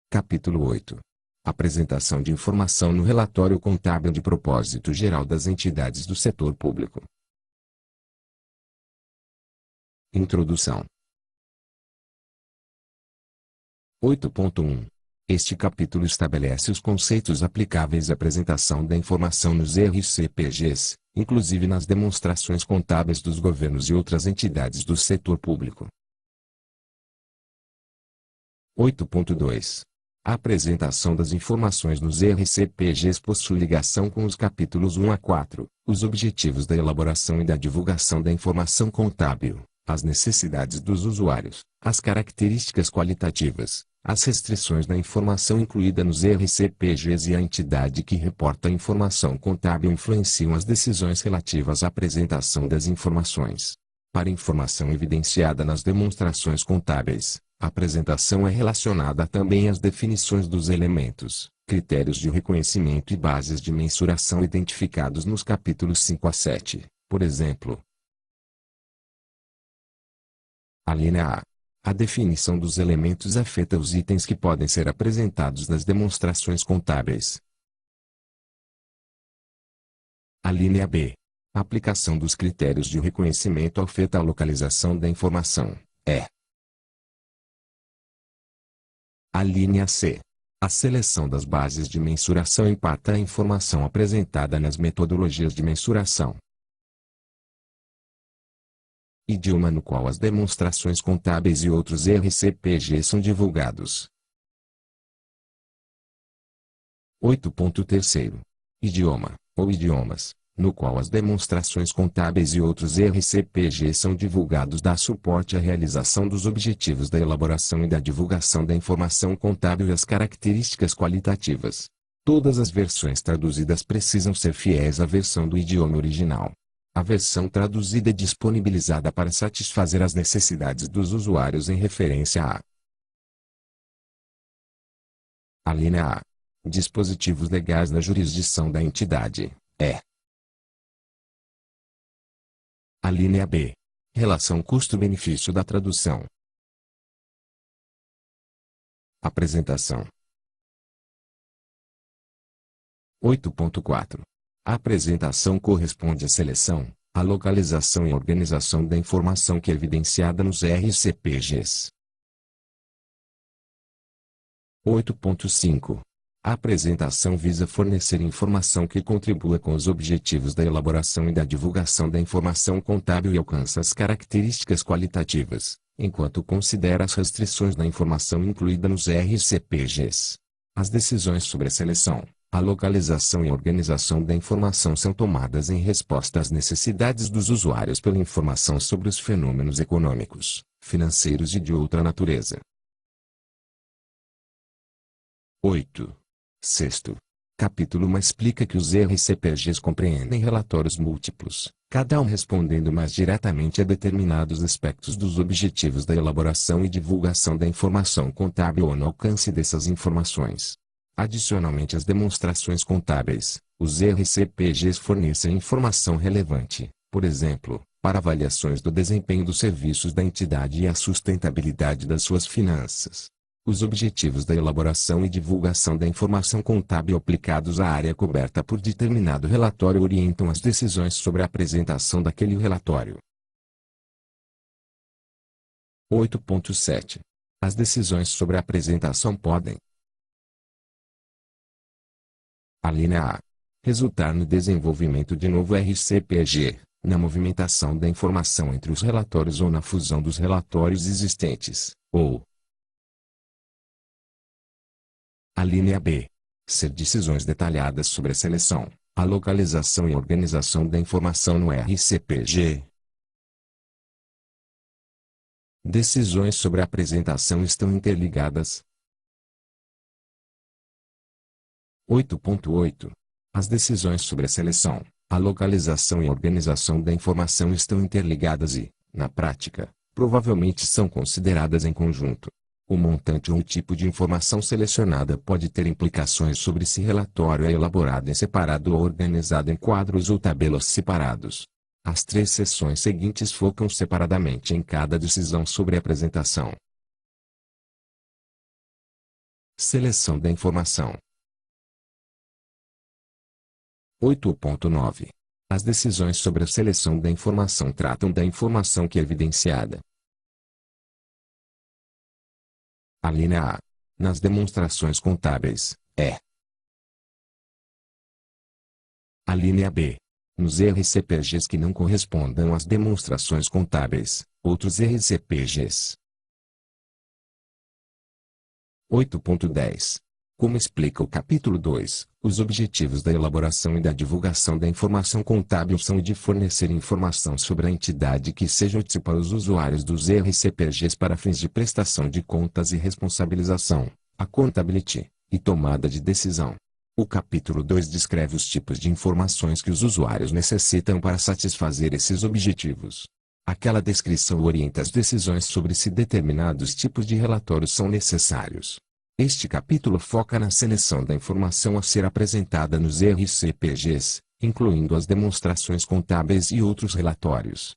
Capítulo 8. Apresentação de informação no relatório contábil de propósito geral das entidades do setor público. Introdução. 8.1. Este capítulo estabelece os conceitos aplicáveis à apresentação da informação nos RCPGs, inclusive nas demonstrações contábeis dos governos e outras entidades do setor público. 8.2. A apresentação das informações nos RCPGs possui ligação com os capítulos 1 a 4, os objetivos da elaboração e da divulgação da informação contábil, as necessidades dos usuários, as características qualitativas, as restrições da informação incluída nos RCPGs e a entidade que reporta a informação contábil influenciam as decisões relativas à apresentação das informações. Para informação evidenciada nas demonstrações contábeis, a apresentação é relacionada também às definições dos elementos, critérios de reconhecimento e bases de mensuração identificados nos capítulos 5 a 7, por exemplo. A linha A. A definição dos elementos afeta os itens que podem ser apresentados nas demonstrações contábeis. A linha B. A aplicação dos critérios de reconhecimento afeta a localização da informação. A linha C. A seleção das bases de mensuração impacta a informação apresentada nas metodologias de mensuração. Idioma no qual as demonstrações contábeis e outros RCPG são divulgados. 8.3. Idioma, ou idiomas, no qual as demonstrações contábeis e outros RCPG são divulgados dá suporte à realização dos objetivos da elaboração e da divulgação da informação contábil e as características qualitativas. Todas as versões traduzidas precisam ser fiéis à versão do idioma original. A versão traduzida é disponibilizada para satisfazer as necessidades dos usuários em referência a linha A. Dispositivos legais na jurisdição da entidade. A linha B. Relação custo-benefício da tradução. Apresentação. 8.4. A apresentação corresponde à seleção, à localização e organização da informação que é evidenciada nos RCPGs. 8.5. A apresentação visa fornecer informação que contribua com os objetivos da elaboração e da divulgação da informação contábil e alcança as características qualitativas, enquanto considera as restrições da informação incluída nos RCPGs. As decisões sobre a seleção, a localização e a organização da informação são tomadas em resposta às necessidades dos usuários pela informação sobre os fenômenos econômicos, financeiros e de outra natureza. 8. Sexto. Capítulo 1 explica que os RCPGs compreendem relatórios múltiplos, cada um respondendo mais diretamente a determinados aspectos dos objetivos da elaboração e divulgação da informação contábil ou no alcance dessas informações. Adicionalmente às demonstrações contábeis, os RCPGs fornecem informação relevante, por exemplo, para avaliações do desempenho dos serviços da entidade e a sustentabilidade das suas finanças. Os objetivos da elaboração e divulgação da informação contábil aplicados à área coberta por determinado relatório orientam as decisões sobre a apresentação daquele relatório. 8.7. As decisões sobre a apresentação podem: a linha A. Resultar no desenvolvimento de novo RCPG, na movimentação da informação entre os relatórios ou na fusão dos relatórios existentes, ou a linha B. Ser decisões detalhadas sobre a seleção, a localização e a organização da informação no RCPG. Decisões sobre a apresentação estão interligadas. 8.8. As decisões sobre a seleção, a localização e a organização da informação estão interligadas e, na prática, provavelmente são consideradas em conjunto. O montante ou o tipo de informação selecionada pode ter implicações sobre se relatório é elaborado em separado ou organizado em quadros ou tabelas separados. As 3 seções seguintes focam separadamente em cada decisão sobre a apresentação. Seleção da informação. 8.9. As decisões sobre a seleção da informação tratam da informação que é evidenciada. A linha A. Nas demonstrações contábeis, é. A linha B. Nos RCPGs que não correspondam às demonstrações contábeis, outros RCPGs. 8.10. Como explica o capítulo 2, os objetivos da elaboração e da divulgação da informação contábil são o de fornecer informação sobre a entidade que seja útil para os usuários dos RCPGs para fins de prestação de contas e responsabilização, accountability, e tomada de decisão. O capítulo 2 descreve os tipos de informações que os usuários necessitam para satisfazer esses objetivos. Aquela descrição orienta as decisões sobre se determinados tipos de relatórios são necessários. Este capítulo foca na seleção da informação a ser apresentada nos RCPGs, incluindo as demonstrações contábeis e outros relatórios.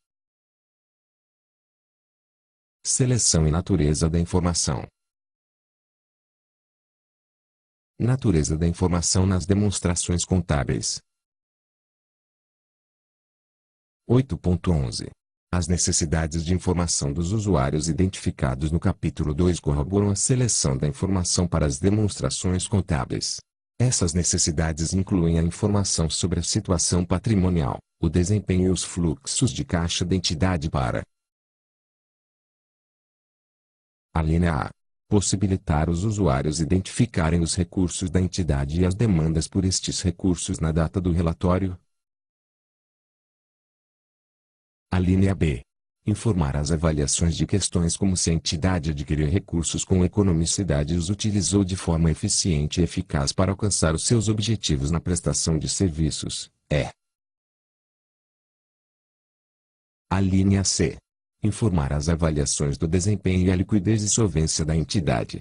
Seleção e natureza da informação. Natureza da informação nas demonstrações contábeis. 8.11. As necessidades de informação dos usuários identificados no capítulo 2 corroboram a seleção da informação para as demonstrações contábeis. Essas necessidades incluem a informação sobre a situação patrimonial, o desempenho e os fluxos de caixa da entidade para a linha A. Possibilitar os usuários identificarem os recursos da entidade e as demandas por estes recursos na data do relatório. A linha B. Informar as avaliações de questões como se a entidade adquiriu recursos com economicidade e os utilizou de forma eficiente e eficaz para alcançar os seus objetivos na prestação de serviços, é. A linha C. Informar as avaliações do desempenho e a liquidez e solvência da entidade.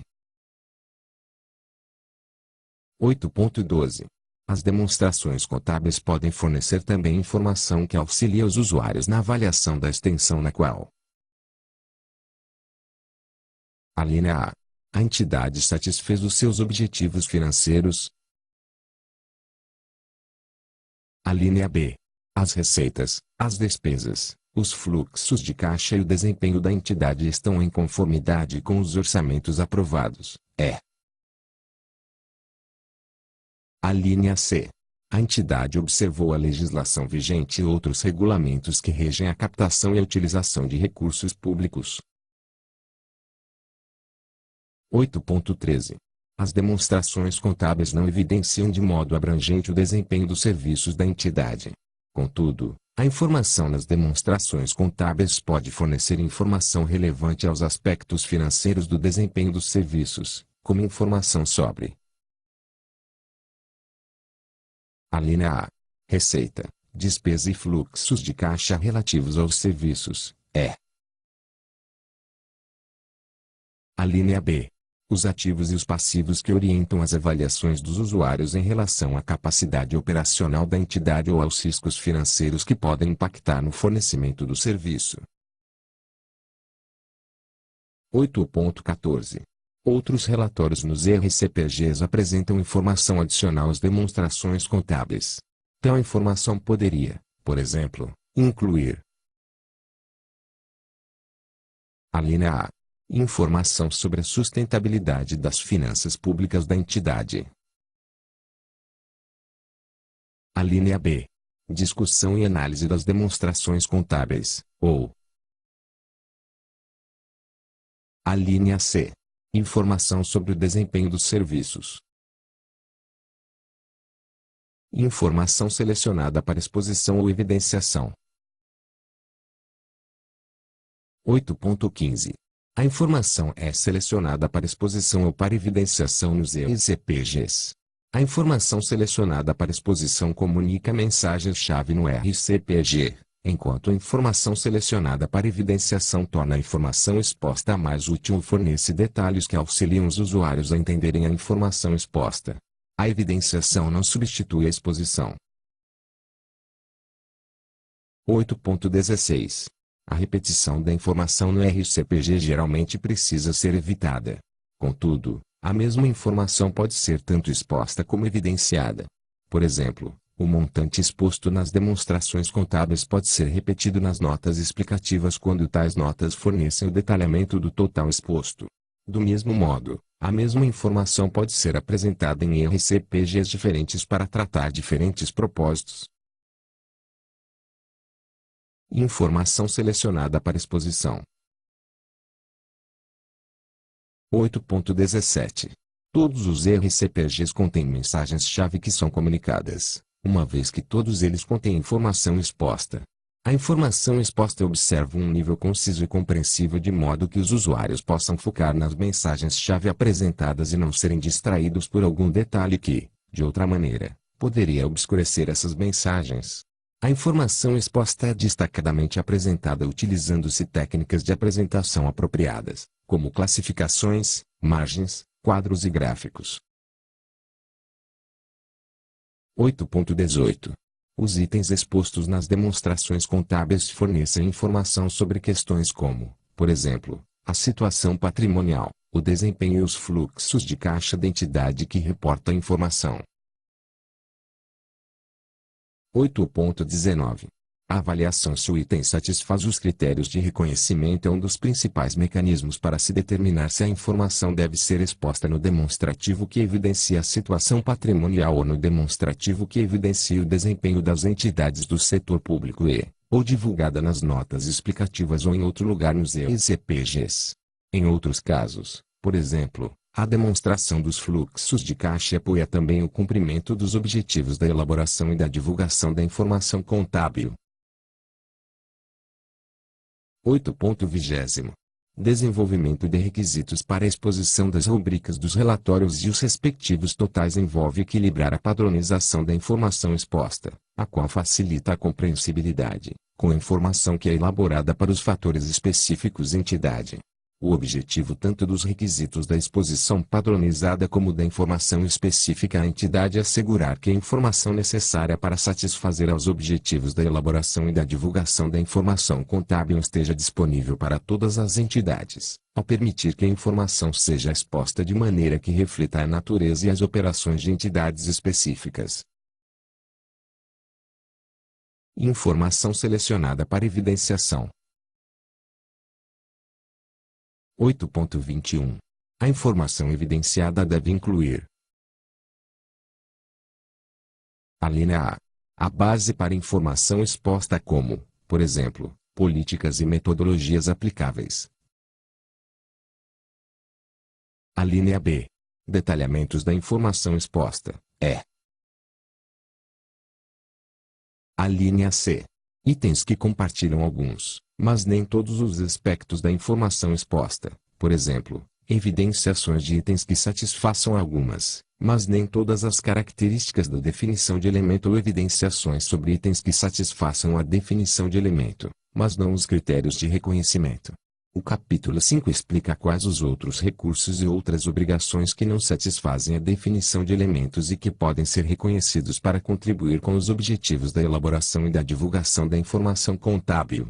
8.12. As demonstrações contábeis podem fornecer também informação que auxilia os usuários na avaliação da extensão na qual a linha A. A entidade satisfez os seus objetivos financeiros. A linha B. As receitas, as despesas, os fluxos de caixa e o desempenho da entidade estão em conformidade com os orçamentos aprovados, é. A linha C. A entidade observou a legislação vigente e outros regulamentos que regem a captação e a utilização de recursos públicos. 8.13. As demonstrações contábeis não evidenciam de modo abrangente o desempenho dos serviços da entidade. Contudo, a informação nas demonstrações contábeis pode fornecer informação relevante aos aspectos financeiros do desempenho dos serviços, como informação sobre a linha A. Receita, despesa e fluxos de caixa relativos aos serviços, é. A linha B. Os ativos e os passivos que orientam as avaliações dos usuários em relação à capacidade operacional da entidade ou aos riscos financeiros que podem impactar no fornecimento do serviço. 8.14. Outros relatórios nos RCPGs apresentam informação adicional às demonstrações contábeis. Tal informação poderia, por exemplo, incluir a linha A. Informação sobre a sustentabilidade das finanças públicas da entidade. A linha B. Discussão e análise das demonstrações contábeis, ou a linha C. Informação sobre o desempenho dos serviços. Informação selecionada para exposição ou evidenciação. 8.15. A informação é selecionada para exposição ou para evidenciação nos RCPGs. A informação selecionada para exposição comunica mensagens-chave no RCPG, enquanto a informação selecionada para evidenciação torna a informação exposta mais útil ou fornece detalhes que auxiliam os usuários a entenderem a informação exposta. A evidenciação não substitui a exposição. 8.16. A repetição da informação no RCPG geralmente precisa ser evitada. Contudo, A mesma informação pode ser tanto exposta como evidenciada. Por exemplo, o montante exposto nas demonstrações contábeis pode ser repetido nas notas explicativas quando tais notas fornecem o detalhamento do total exposto. Do mesmo modo, a mesma informação pode ser apresentada em RCPGs diferentes para tratar diferentes propósitos. Informação selecionada para exposição. 8.17. Todos os RCPGs contêm mensagens-chave que são comunicadas, uma vez que todos eles contêm informação exposta. A informação exposta observa um nível conciso e compreensível de modo que os usuários possam focar nas mensagens-chave apresentadas e não serem distraídos por algum detalhe que, de outra maneira, poderia obscurecer essas mensagens. A informação exposta é destacadamente apresentada utilizando-se técnicas de apresentação apropriadas, como classificações, margens, quadros e gráficos. 8.18. Os itens expostos nas demonstrações contábeis fornecem informação sobre questões como, por exemplo, a situação patrimonial, o desempenho e os fluxos de caixa da entidade que reporta a informação. 8.19. A avaliação se o item satisfaz os critérios de reconhecimento é um dos principais mecanismos para se determinar se a informação deve ser exposta no demonstrativo que evidencia a situação patrimonial ou no demonstrativo que evidencia o desempenho das entidades do setor público ou divulgada nas notas explicativas ou em outro lugar nos RCPGs. Em outros casos, por exemplo, a demonstração dos fluxos de caixa apoia também o cumprimento dos objetivos da elaboração e da divulgação da informação contábil. 8.20. Desenvolvimento de requisitos para a exposição das rubricas dos relatórios e os respectivos totais envolve equilibrar a padronização da informação exposta, a qual facilita a compreensibilidade, com a informação que é elaborada para os fatores específicos entidade. O objetivo tanto dos requisitos da exposição padronizada como da informação específica à entidade é assegurar que a informação necessária para satisfazer aos objetivos da elaboração e da divulgação da informação contábil esteja disponível para todas as entidades, ao permitir que a informação seja exposta de maneira que reflita a natureza e as operações de entidades específicas. Informação selecionada para evidenciação. 8.21. A informação evidenciada deve incluir: a linha A. A base para informação exposta como, por exemplo, políticas e metodologias aplicáveis. A linha B. Detalhamentos da informação exposta, A linha C. Itens que compartilham alguns, mas nem todos os aspectos da informação exposta, por exemplo, evidenciações de itens que satisfaçam algumas, mas nem todas as características da definição de elemento ou evidenciações sobre itens que satisfaçam a definição de elemento, mas não os critérios de reconhecimento. O capítulo 5 explica quais os outros recursos e outras obrigações que não satisfazem a definição de elementos e que podem ser reconhecidos para contribuir com os objetivos da elaboração e da divulgação da informação contábil.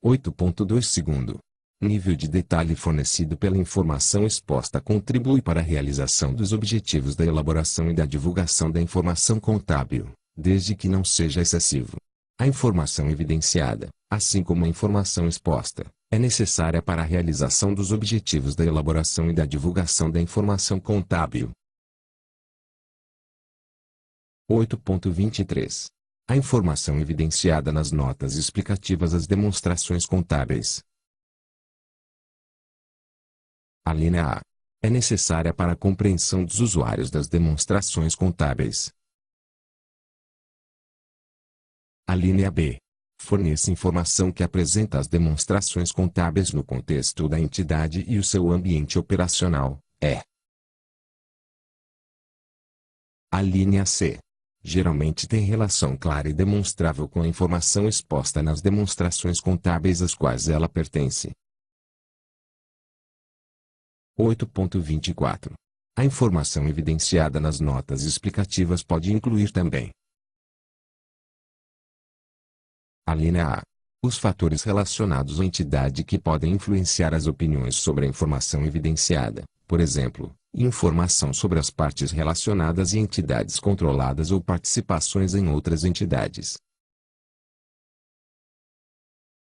8.2 Segundo. Nível de detalhe fornecido pela informação exposta contribui para a realização dos objetivos da elaboração e da divulgação da informação contábil, desde que não seja excessivo. A informação evidenciada, assim como a informação exposta, é necessária para a realização dos objetivos da elaboração e da divulgação da informação contábil. 8.23. A informação evidenciada nas notas explicativas às demonstrações contábeis. A linha A. É necessária para a compreensão dos usuários das demonstrações contábeis. A linha B. Fornece informação que apresenta as demonstrações contábeis no contexto da entidade e o seu ambiente operacional, A linha C. Geralmente tem relação clara e demonstrável com a informação exposta nas demonstrações contábeis às quais ela pertence. 8.24. A informação evidenciada nas notas explicativas pode incluir também: a linha A. Os fatores relacionados à entidade que podem influenciar as opiniões sobre a informação evidenciada, por exemplo, informação sobre as partes relacionadas e entidades controladas ou participações em outras entidades.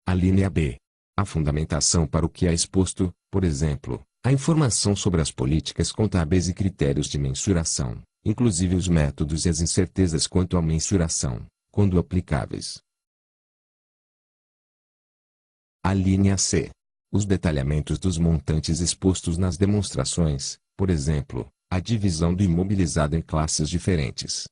A linha B. A fundamentação para o que é exposto, por exemplo, a informação sobre as políticas contábeis e critérios de mensuração, inclusive os métodos e as incertezas quanto à mensuração, quando aplicáveis. A linha C. Os detalhamentos dos montantes expostos nas demonstrações, por exemplo, a divisão do imobilizado em classes diferentes.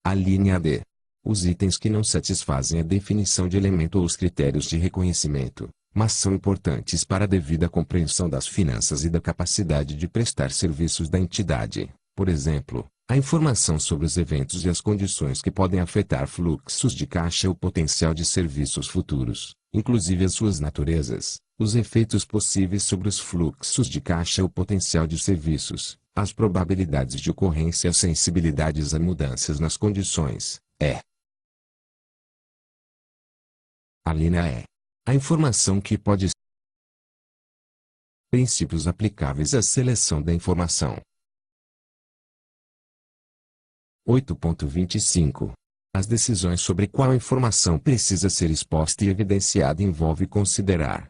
A linha D. Os itens que não satisfazem a definição de elemento ou os critérios de reconhecimento, mas são importantes para a devida compreensão das finanças e da capacidade de prestar serviços da entidade, por exemplo, a informação sobre os eventos e as condições que podem afetar fluxos de caixa ou potencial de serviços futuros, inclusive as suas naturezas, os efeitos possíveis sobre os fluxos de caixa ou potencial de serviços, as probabilidades de ocorrência e as sensibilidades a mudanças nas condições. A linha E. A informação que pode. Princípios aplicáveis à seleção da informação. 8.25. As decisões sobre qual informação precisa ser exposta e evidenciada envolve considerar.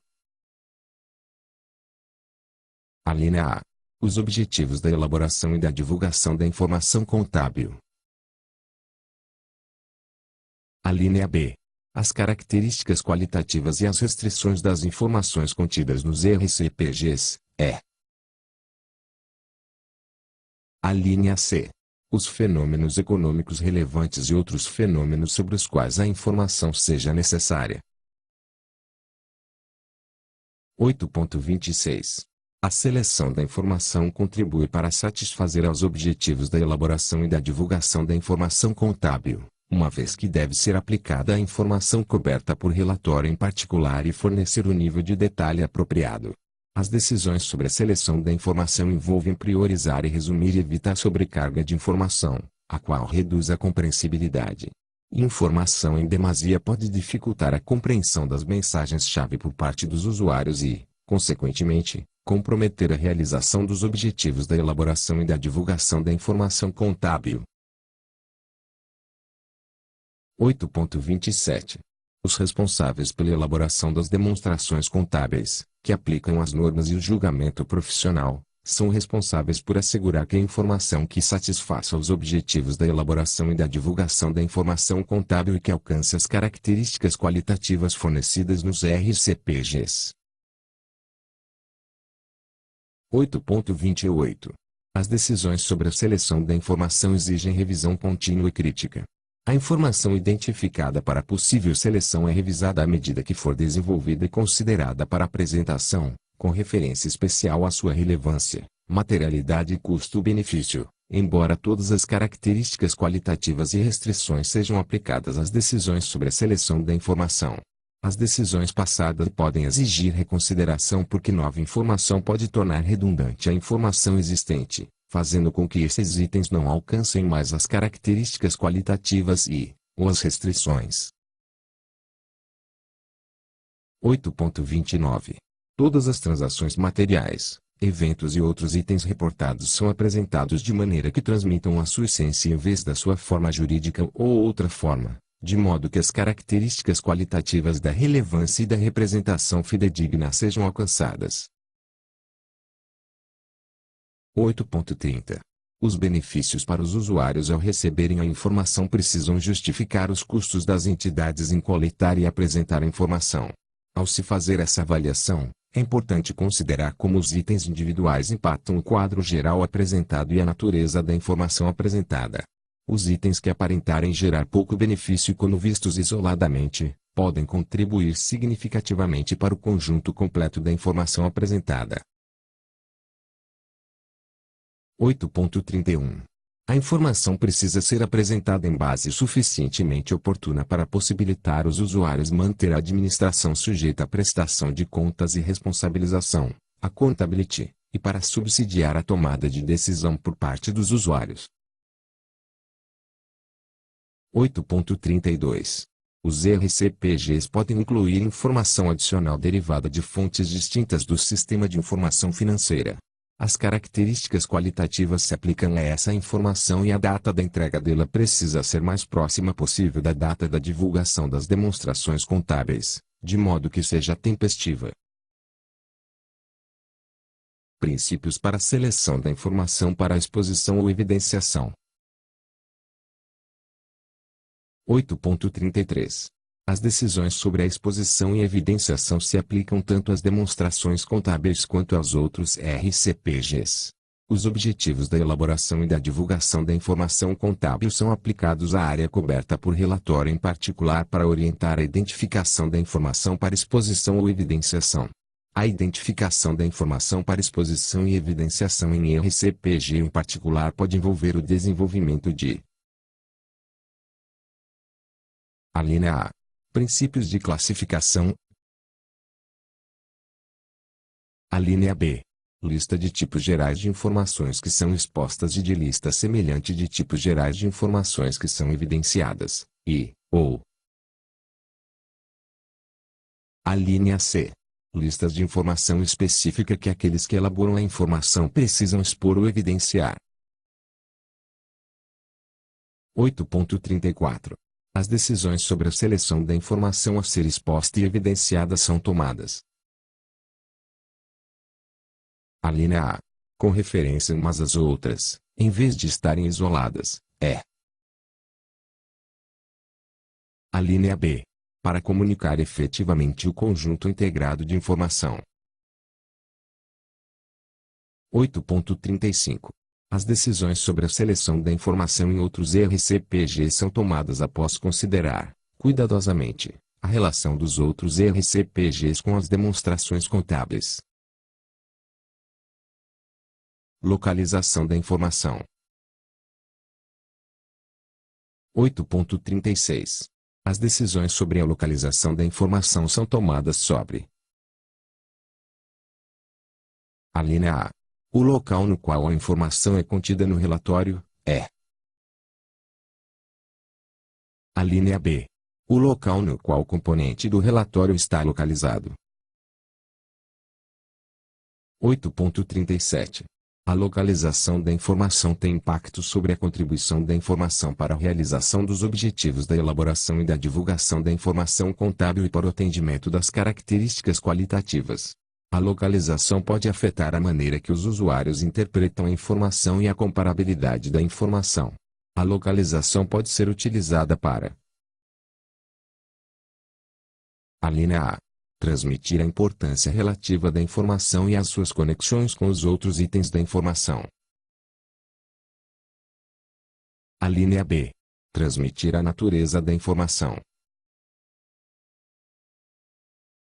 A linha A. Os objetivos da elaboração e da divulgação da informação contábil. A linha B. As características qualitativas e as restrições das informações contidas nos RCPGs. A linha C. Os fenômenos econômicos relevantes e outros fenômenos sobre os quais a informação seja necessária. 8.26. A seleção da informação contribui para satisfazer aos objetivos da elaboração e da divulgação da informação contábil, uma vez que deve ser aplicada à informação coberta por relatório em particular e fornecer o nível de detalhe apropriado. As decisões sobre a seleção da informação envolvem priorizar e resumir e evitar sobrecarga de informação, a qual reduz a compreensibilidade. Informação em demasia pode dificultar a compreensão das mensagens-chave por parte dos usuários e, consequentemente, comprometer a realização dos objetivos da elaboração e da divulgação da informação contábil. 8.27. Os responsáveis pela elaboração das demonstrações contábeis, que aplicam as normas e o julgamento profissional, são responsáveis por assegurar que a informação que satisfaça os objetivos da elaboração e da divulgação da informação contábil e que alcance as características qualitativas fornecidas nos RCPGs. 8.28. As decisões sobre a seleção da informação exigem revisão contínua e crítica. A informação identificada para possível seleção é revisada à medida que for desenvolvida e considerada para apresentação, com referência especial à sua relevância, materialidade e custo-benefício, embora todas as características qualitativas e restrições sejam aplicadas às decisões sobre a seleção da informação. As decisões passadas podem exigir reconsideração porque nova informação pode tornar redundante a informação existente, fazendo com que esses itens não alcancem mais as características qualitativas ou as restrições. 8.29. Todas as transações materiais, eventos e outros itens reportados são apresentados de maneira que transmitam a sua essência em vez da sua forma jurídica ou outra forma, de modo que as características qualitativas da relevância e da representação fidedigna sejam alcançadas. 8.30. Os benefícios para os usuários ao receberem a informação precisam justificar os custos das entidades em coletar e apresentar a informação. Ao se fazer essa avaliação, é importante considerar como os itens individuais impactam o quadro geral apresentado e a natureza da informação apresentada. Os itens que aparentarem gerar pouco benefício quando vistos isoladamente, podem contribuir significativamente para o conjunto completo da informação apresentada. 8.31. A informação precisa ser apresentada em base suficientemente oportuna para possibilitar os usuários manter a administração sujeita à prestação de contas e responsabilização, accountability, e para subsidiar a tomada de decisão por parte dos usuários. 8.32. Os RCPGs podem incluir informação adicional derivada de fontes distintas do sistema de informação financeira. As características qualitativas se aplicam a essa informação e a data da entrega dela precisa ser mais próxima possível da data da divulgação das demonstrações contábeis, de modo que seja tempestiva. Princípios para a seleção da informação para a exposição ou evidenciação. 8.33. As decisões sobre a exposição e evidenciação se aplicam tanto às demonstrações contábeis quanto aos outros RCPGs. Os objetivos da elaboração e da divulgação da informação contábil são aplicados à área coberta por relatório, em particular para orientar a identificação da informação para exposição ou evidenciação. A identificação da informação para exposição e evidenciação em RCPG em particular pode envolver o desenvolvimento de: a linha A. Princípios de classificação. A linha B. Lista de tipos gerais de informações que são expostas e de lista semelhante de tipos gerais de informações que são evidenciadas, ou. A linha C. Listas de informação específica que aqueles que elaboram a informação precisam expor ou evidenciar. 8.34. As decisões sobre a seleção da informação a ser exposta e evidenciada são tomadas: a linha A. Com referência umas às outras, em vez de estarem isoladas, a linha B. Para comunicar efetivamente o conjunto integrado de informação. 8.35. As decisões sobre a seleção da informação em outros RCPGs são tomadas após considerar, cuidadosamente, a relação dos outros RCPGs com as demonstrações contábeis. Localização da informação. 8.36. As decisões sobre a localização da informação são tomadas sobre: a linha A. O local no qual a informação é contida no relatório, a linha B. O local no qual o componente do relatório está localizado. 8.37. A localização da informação tem impacto sobre a contribuição da informação para a realização dos objetivos da elaboração e da divulgação da informação contábil e para o atendimento das características qualitativas. A localização pode afetar a maneira que os usuários interpretam a informação e a comparabilidade da informação. A localização pode ser utilizada para: a linha A. Transmitir a importância relativa da informação e as suas conexões com os outros itens da informação. A linha B. Transmitir a natureza da informação.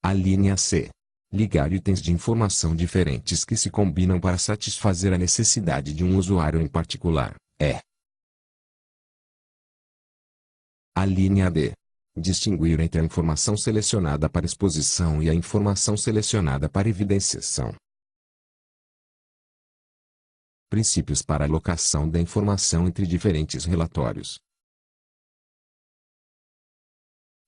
A linha C. Ligar itens de informação diferentes que se combinam para satisfazer a necessidade de um usuário em particular, a linha D. Distinguir entre a informação selecionada para exposição e a informação selecionada para evidenciação. Princípios para a alocação da informação entre diferentes relatórios.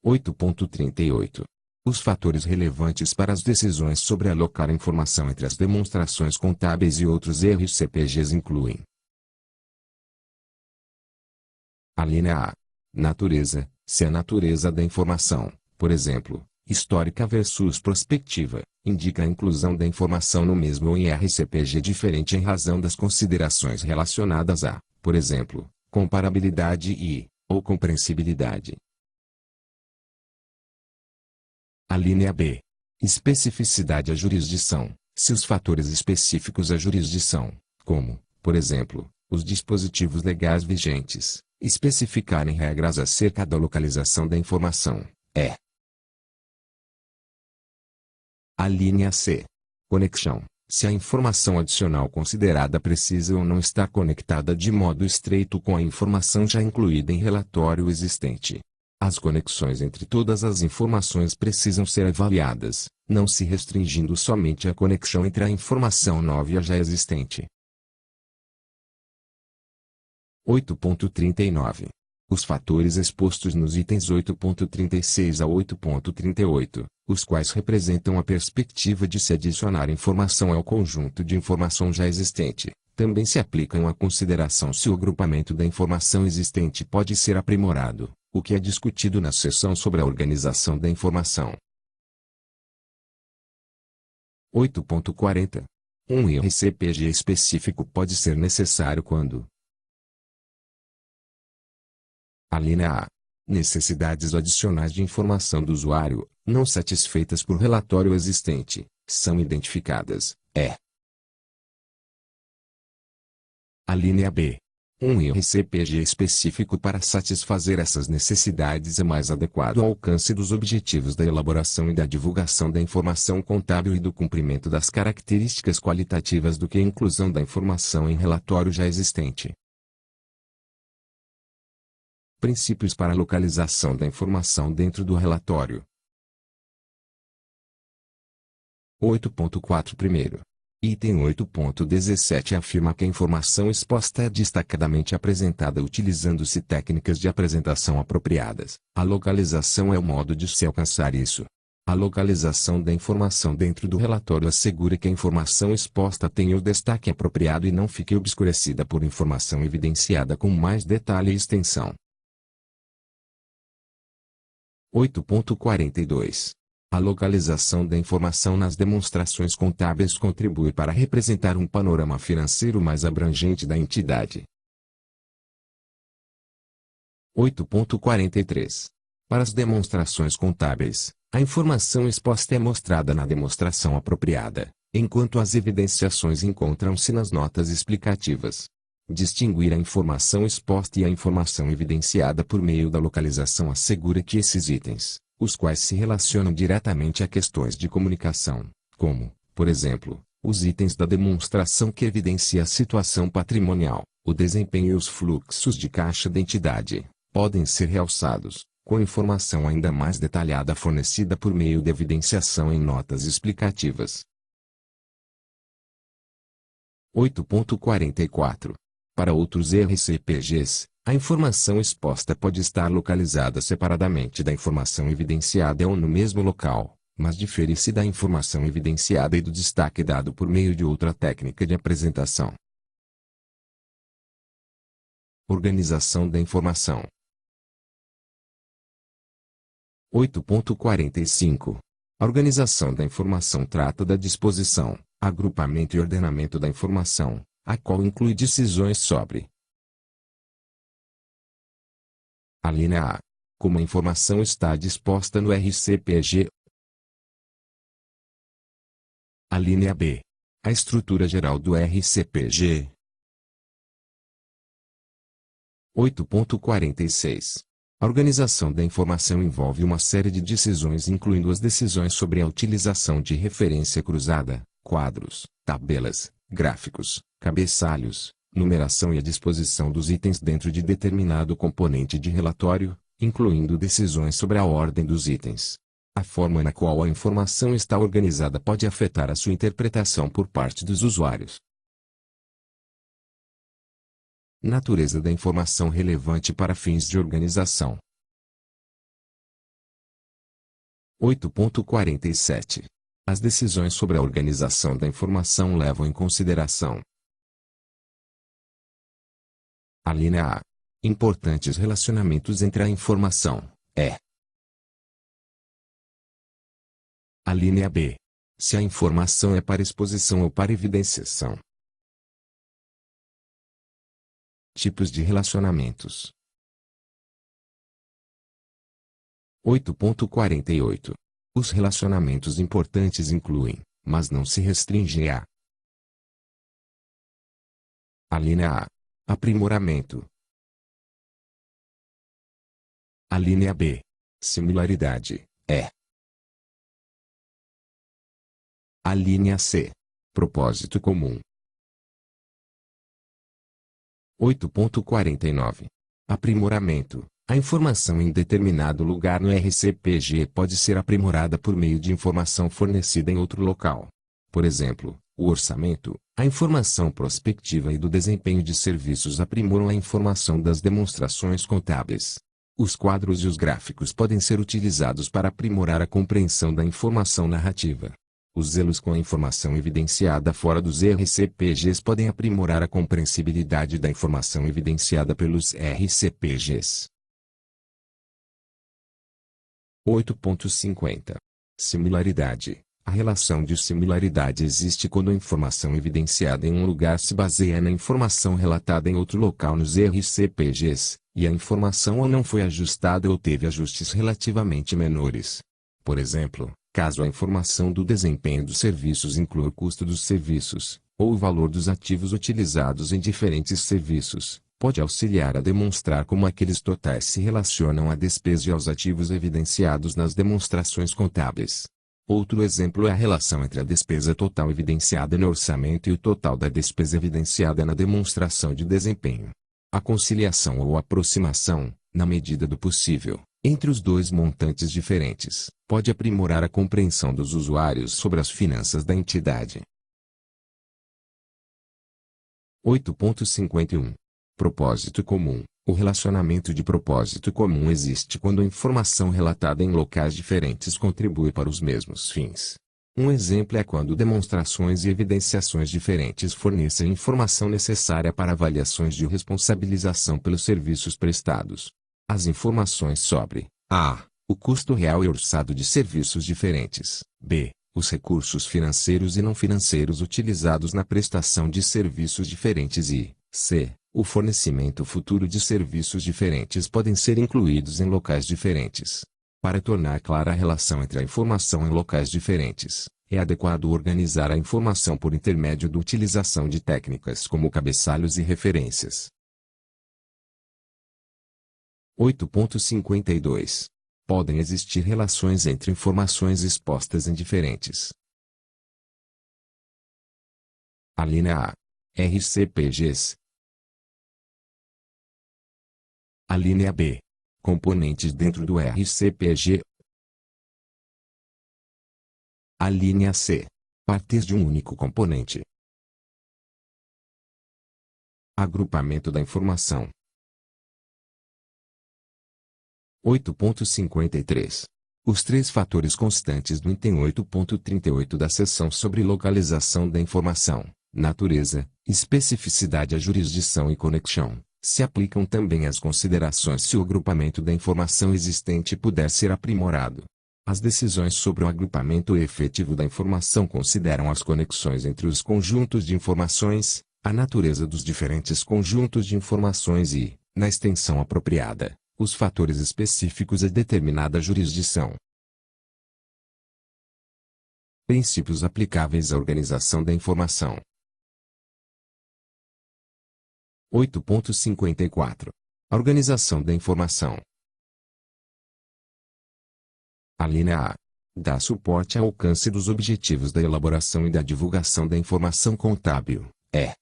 8.38. Os fatores relevantes para as decisões sobre alocar a informação entre as demonstrações contábeis e outros RCPGs incluem: a linha A. Natureza. Se a natureza da informação, por exemplo, histórica versus prospectiva, indica a inclusão da informação no mesmo ou em RCPG diferente em razão das considerações relacionadas a, por exemplo, comparabilidade ou compreensibilidade. A linha B. Especificidade à jurisdição. Se os fatores específicos à jurisdição, como, por exemplo, os dispositivos legais vigentes, especificarem regras acerca da localização da informação, a linha C. Conexão. Se a informação adicional considerada precisa ou não estar conectada de modo estreito com a informação já incluída em relatório existente. As conexões entre todas as informações precisam ser avaliadas, não se restringindo somente à conexão entre a informação nova e a já existente. 8.39. Os fatores expostos nos itens 8.36 a 8.38, os quais representam a perspectiva de se adicionar informação ao conjunto de informação já existente, também se aplicam à consideração se o agrupamento da informação existente pode ser aprimorado, o que é discutido na seção sobre a organização da informação. 8.40. Um IRCPG específico pode ser necessário quando: a linha A. Necessidades adicionais de informação do usuário, não satisfeitas por relatório existente, são identificadas. A linha B. Um IRCPG específico para satisfazer essas necessidades é mais adequado ao alcance dos objetivos da elaboração e da divulgação da informação contábil e do cumprimento das características qualitativas do que a inclusão da informação em relatório já existente. Princípios para a localização da informação dentro do relatório. 8.4 Primeiro. Item 8.17 afirma que a informação exposta é destacadamente apresentada utilizando-se técnicas de apresentação apropriadas. A localização é o modo de se alcançar isso. A localização da informação dentro do relatório assegura que a informação exposta tenha o destaque apropriado e não fique obscurecida por informação evidenciada com mais detalhe e extensão. 8.42. A localização da informação nas demonstrações contábeis contribui para representar um panorama financeiro mais abrangente da entidade. 8.43. Para as demonstrações contábeis, a informação exposta é mostrada na demonstração apropriada, enquanto as evidenciações encontram-se nas notas explicativas. Distinguir a informação exposta e a informação evidenciada por meio da localização assegura que esses itens, os quais se relacionam diretamente a questões de comunicação, como, por exemplo, os itens da demonstração que evidencia a situação patrimonial, o desempenho e os fluxos de caixa da entidade, podem ser realçados, com informação ainda mais detalhada fornecida por meio da evidenciação em notas explicativas. 8.44. Para outros RCPGs, a informação exposta pode estar localizada separadamente da informação evidenciada ou no mesmo local, mas difere-se da informação evidenciada e do destaque dado por meio de outra técnica de apresentação. Organização da informação. 8.45. A organização da informação trata da disposição, agrupamento e ordenamento da informação, a qual inclui decisões sobre: a linha A. Como a informação está disposta no RCPG. A linha B. A estrutura geral do RCPG. 8.46. A organização da informação envolve uma série de decisões incluindo as decisões sobre a utilização de referência cruzada, quadros, tabelas, gráficos, cabeçalhos, numeração e a disposição dos itens dentro de determinado componente de relatório, incluindo decisões sobre a ordem dos itens. A forma na qual a informação está organizada pode afetar a sua interpretação por parte dos usuários. Natureza da informação relevante para fins de organização. 8.47. As decisões sobre a organização da informação levam em consideração: a linha A. Importantes relacionamentos entre a informação, a linha B. Se a informação é para exposição ou para evidenciação. Tipos de relacionamentos. 8.48. Os relacionamentos importantes incluem, mas não se restringem a: a linha A. Aprimoramento. A linha B. Similaridade, a linha C. Propósito comum. 8.49. Aprimoramento. A informação em determinado lugar no RCPG pode ser aprimorada por meio de informação fornecida em outro local. Por exemplo, o orçamento, A informação prospectiva e do desempenho de serviços aprimoram a informação das demonstrações contábeis. Os quadros e os gráficos podem ser utilizados para aprimorar a compreensão da informação narrativa. Os elos com a informação evidenciada fora dos RCPGs podem aprimorar a compreensibilidade da informação evidenciada pelos RCPGs. 8.50. Similaridade. A relação de similaridade existe quando a informação evidenciada em um lugar se baseia na informação relatada em outro local nos RCPGs, e a informação ou não foi ajustada ou teve ajustes relativamente menores. Por exemplo, caso a informação do desempenho dos serviços inclua o custo dos serviços, ou o valor dos ativos utilizados em diferentes serviços, pode auxiliar a demonstrar como aqueles totais se relacionam à despesa e aos ativos evidenciados nas demonstrações contábeis. Outro exemplo é a relação entre a despesa total evidenciada no orçamento e o total da despesa evidenciada na demonstração de desempenho. A conciliação ou aproximação, na medida do possível, entre os dois montantes diferentes, pode aprimorar a compreensão dos usuários sobre as finanças da entidade. 8.51. Propósito comum. O relacionamento de propósito comum existe quando a informação relatada em locais diferentes contribui para os mesmos fins. Um exemplo é quando demonstrações e evidenciações diferentes fornecem informação necessária para avaliações de responsabilização pelos serviços prestados. As informações sobre a. O custo real e orçado de serviços diferentes, b. Os recursos financeiros e não financeiros utilizados na prestação de serviços diferentes e c. O fornecimento futuro de serviços diferentes podem ser incluídos em locais diferentes. Para tornar clara a relação entre a informação em locais diferentes, é adequado organizar a informação por intermédio da utilização de técnicas como cabeçalhos e referências. 8.52. Podem existir relações entre informações expostas em diferentes. A linha A. RCPGs. A linha B. Componentes dentro do RCPG. A linha C. Partes de um único componente. Agrupamento da informação. 8.53. Os três fatores constantes do item 8.38 da seção sobre localização da informação, natureza, especificidade, a jurisdição e conexão, se aplicam também às considerações se o agrupamento da informação existente puder ser aprimorado. As decisões sobre o agrupamento efetivo da informação consideram as conexões entre os conjuntos de informações, a natureza dos diferentes conjuntos de informações e, na extensão apropriada, os fatores específicos a determinada jurisdição. Princípios aplicáveis à organização da informação. 8.54. A organização da informação. A linha A. Dá suporte ao alcance dos objetivos da elaboração e da divulgação da informação contábil, é.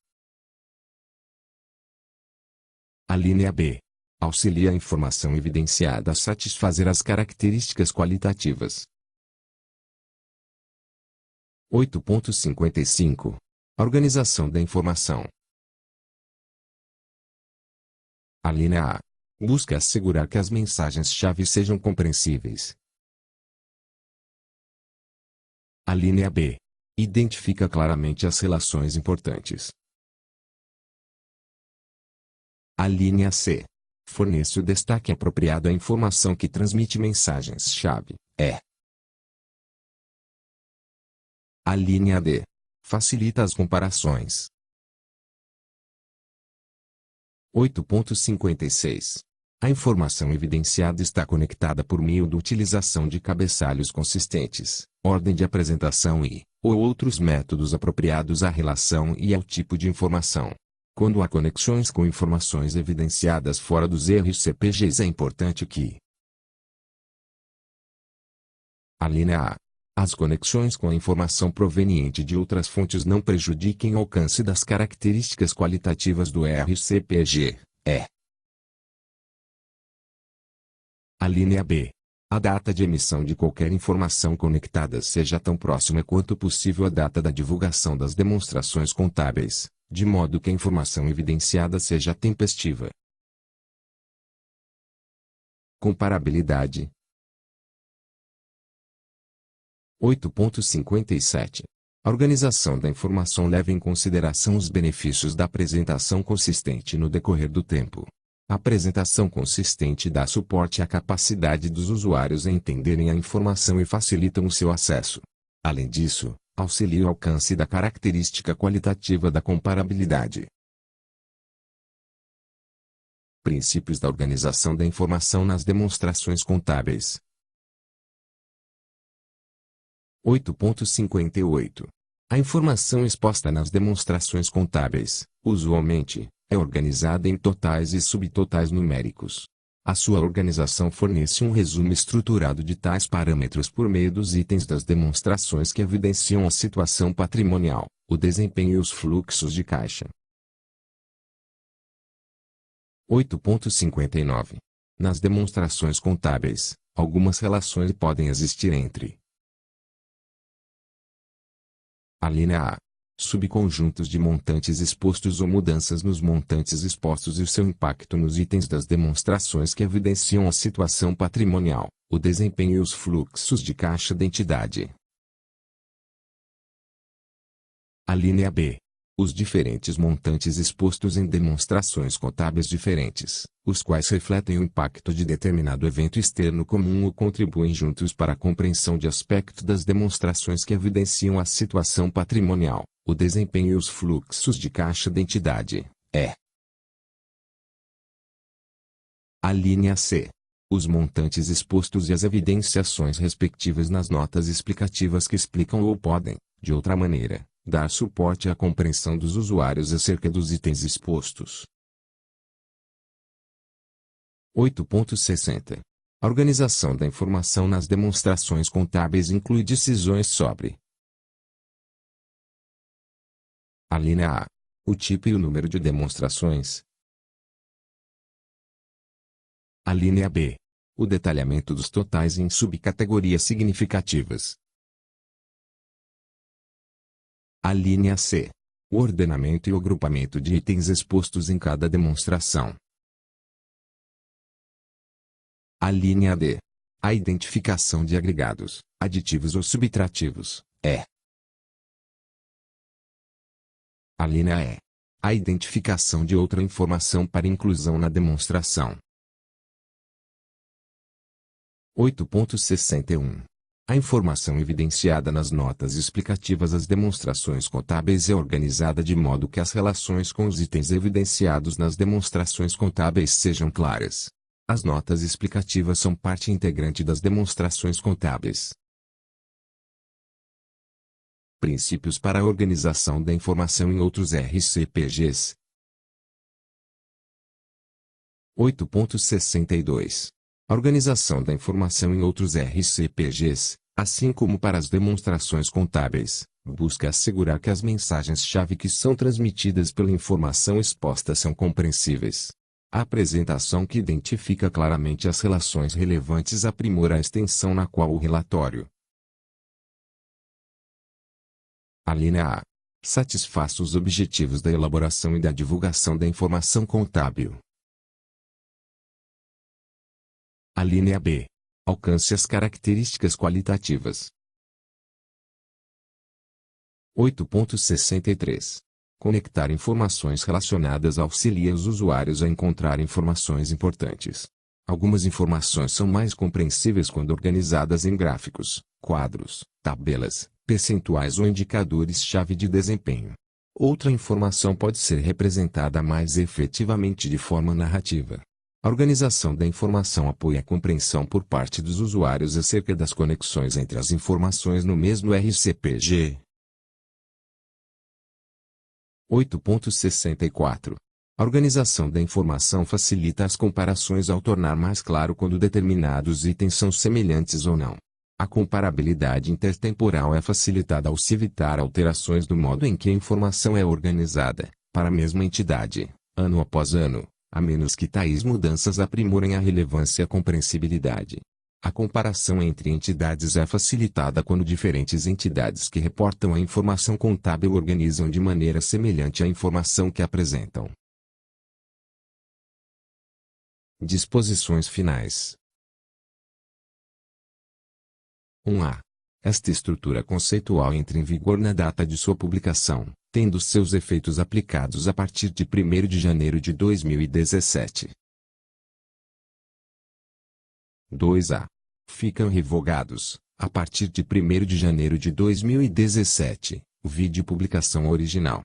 A linha B. Auxilia a informação evidenciada a satisfazer as características qualitativas. 8.55. A organização da informação. A linha A. Busca assegurar que as mensagens-chave sejam compreensíveis. A linha B. Identifica claramente as relações importantes. A linha C. Fornece o destaque apropriado à informação que transmite mensagens-chave, é. A linha D. Facilita as comparações. 8.56. A informação evidenciada está conectada por meio da utilização de cabeçalhos consistentes, ordem de apresentação ou outros métodos apropriados à relação e ao tipo de informação. Quando há conexões com informações evidenciadas fora dos RCPGs, é importante que a linha A. As conexões com a informação proveniente de outras fontes não prejudiquem o alcance das características qualitativas do RCPG, é. A linha B. A data de emissão de qualquer informação conectada seja tão próxima quanto possível à data da divulgação das demonstrações contábeis, de modo que a informação evidenciada seja tempestiva. Comparabilidade. 8.57. A organização da informação leva em consideração os benefícios da apresentação consistente no decorrer do tempo. A apresentação consistente dá suporte à capacidade dos usuários em entenderem a informação e facilitam o seu acesso. Além disso, auxilia o alcance da característica qualitativa da comparabilidade. Princípios da organização da informação nas demonstrações contábeis. 8.58. A informação exposta nas demonstrações contábeis, usualmente, é organizada em totais e subtotais numéricos. A sua organização fornece um resumo estruturado de tais parâmetros por meio dos itens das demonstrações que evidenciam a situação patrimonial, o desempenho e os fluxos de caixa. 8.59. Nas demonstrações contábeis, algumas relações podem existir entre a linha A. Subconjuntos de montantes expostos ou mudanças nos montantes expostos e o seu impacto nos itens das demonstrações que evidenciam a situação patrimonial, o desempenho e os fluxos de caixa da entidade. A linha B. Os diferentes montantes expostos em demonstrações contábeis diferentes, os quais refletem o impacto de determinado evento externo comum ou contribuem juntos para a compreensão de aspectos das demonstrações que evidenciam a situação patrimonial, o desempenho e os fluxos de caixa da entidade. A linha C. Os montantes expostos e as evidenciações respectivas nas notas explicativas que explicam ou podem, de outra maneira, dar suporte à compreensão dos usuários acerca dos itens expostos. 8.60. A organização da informação nas demonstrações contábeis inclui decisões sobre a linha A. O tipo e o número de demonstrações. A linha B. O detalhamento dos totais em subcategorias significativas. A linha C. O ordenamento e o agrupamento de itens expostos em cada demonstração. A linha D. A identificação de agregados, aditivos ou subtrativos. A linha E. A identificação de outra informação para inclusão na demonstração. 8.61. A informação evidenciada nas notas explicativas das demonstrações contábeis é organizada de modo que as relações com os itens evidenciados nas demonstrações contábeis sejam claras. As notas explicativas são parte integrante das demonstrações contábeis. Princípios para a organização da informação em outros RCPGs. 8.62. A organização da informação em outros RCPGs, assim como para as demonstrações contábeis, busca assegurar que as mensagens-chave que são transmitidas pela informação exposta são compreensíveis. A apresentação que identifica claramente as relações relevantes aprimora a extensão na qual o relatório. A linha A. Satisfaz os objetivos da elaboração e da divulgação da informação contábil. A linha B. Alcance as características qualitativas. 8.63. Conectar informações relacionadas auxilia os usuários a encontrar informações importantes. Algumas informações são mais compreensíveis quando organizadas em gráficos, quadros, tabelas, percentuais ou indicadores-chave de desempenho. Outra informação pode ser representada mais efetivamente de forma narrativa. A organização da informação apoia a compreensão por parte dos usuários acerca das conexões entre as informações no mesmo RCPG. 8.64. A organização da informação facilita as comparações ao tornar mais claro quando determinados itens são semelhantes ou não. A comparabilidade intertemporal é facilitada ao se evitar alterações do modo em que a informação é organizada, para a mesma entidade, ano após ano, a menos que tais mudanças aprimorem a relevância e a compreensibilidade. A comparação entre entidades é facilitada quando diferentes entidades que reportam a informação contábil organizam de maneira semelhante a informação que apresentam. Disposições finais. 1a. Esta estrutura conceitual entra em vigor na data de sua publicação, tendo seus efeitos aplicados a partir de 1º de janeiro de 2017. 2a. Ficam revogados, a partir de 1º de janeiro de 2017, o vídeo publicação original.